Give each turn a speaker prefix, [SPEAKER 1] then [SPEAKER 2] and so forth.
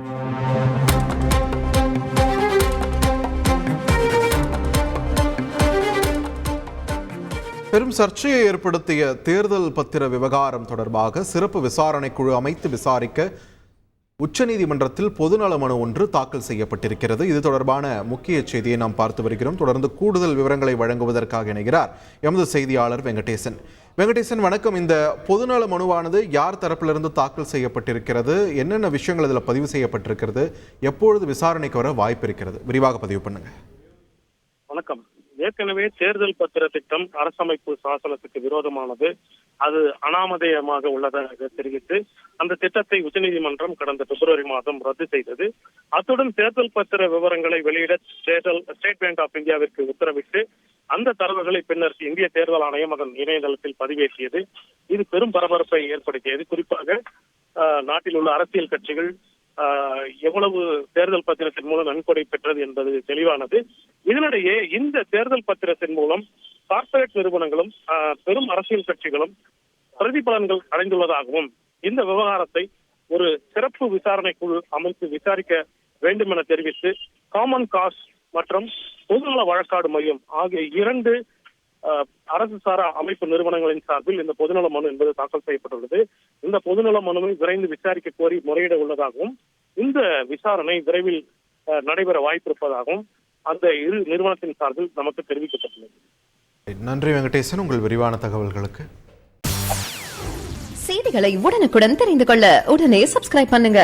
[SPEAKER 1] பெரும் சர்ச்சையை ஏற்படுத்திய தேர்தல் பத்திர விவகாரம் தொடர்பாக சிறப்பு விசாரணை குழு அமைத்து விசாரிக்க உச்சநீதிமன்றத்தில் பொதுநல மனு ஒன்று தாக்கல் செய்யப்பட்டிருக்கிறது. இது தொடர்பான முக்கிய செய்தியை நாம் பார்த்து வருகிறோம். தொடர்ந்து கூடுதல் விவரங்களை வழங்குவதற்காக இணைகிறார் எமது செய்தியாளர் வெங்கடேசன். வெங்கடேசன், வணக்கம். இந்த பொதுநல மனுவானது யார் தரப்பிலிருந்து தாக்கல் செய்யப்பட்டிருக்கிறது? என்னென்ன விஷயங்கள் இதில் பதிவு செய்யப்பட்டிருக்கிறது? எப்பொழுது விசாரணைக்கு வர வாய்ப்பு இருக்கிறது? விரிவாக பதிவு பண்ணுங்க.
[SPEAKER 2] வணக்கம். ஏற்கனவே தேர்தல் பத்திர திட்டம் அரசமைப்பு சாசனத்துக்கு விரோதமானது, அது அனாமதேயமாக உள்ளதாக தெரிவித்து அந்த திட்டத்தை உச்சநீதிமன்றம் கடந்த பிப்ரவரி மாதம் ரத்து செய்தது. அத்துடன் தேர்தல் பத்திர விவரங்களை வெளியிட ஸ்டேட் பேங்க் ஆஃப் இந்தியாவிற்கு உத்தரவிட்டு அந்த தரவுகளை பின்னர் இந்திய தேர்தல் ஆணையம் அதன் இணையதளத்தில் பதிவேற்றியது. இது பெரும் பரபரப்பை ஏற்படுத்தியது. குறிப்பாக நாட்டில் உள்ள அரசியல் கட்சிகள் எவ்வளவு தேர்தல் பத்திரத்தின் மூலம் நன்கொடை பெற்றது என்பது தெளிவானது. இதனிடையே இந்த தேர்தல் பத்திரத்தின் மூலம் கார்ப்பரேட் நிறுவனங்களும் பெரும் அரசியல் கட்சிகளும் பிரதிபலன்கள் அடைந்துள்ளதாகவும் இந்த விவகாரத்தை ஒரு சிறப்பு விசாரணை குழு அமைத்து விசாரிக்க வேண்டும் என தெரிவித்து காமன் காஸ் மற்றும் பொதுநல வழக்காடு மையம் ஆகிய 2 அரசு சாரா அமைப்பு நிறுவனங்களின் சார்பில் இந்த பொதுநல மனு என்பது தாக்கல் செய்யப்பட்டுள்ளது. இந்த பொதுநல மனுவை விரைந்து விசாரிக்க கோரி முறையிட உள்ளதாகவும், இந்த விசாரணை விரைவில் நடைபெற வாய்ப்பு இருப்பதாகவும் அந்த 2 நிறுவனத்தின் சார்பில் நமக்கு தெரிவிக்கப்பட்டுள்ளது.
[SPEAKER 1] நன்றி வெங்கடேசன், உங்கள் விரிவான தகவல்களுக்கு.
[SPEAKER 3] செய்திகளை உடனுக்குடன் தெரிந்து கொள்ள உடனே சப்ஸ்கிரைப் பண்ணுங்க.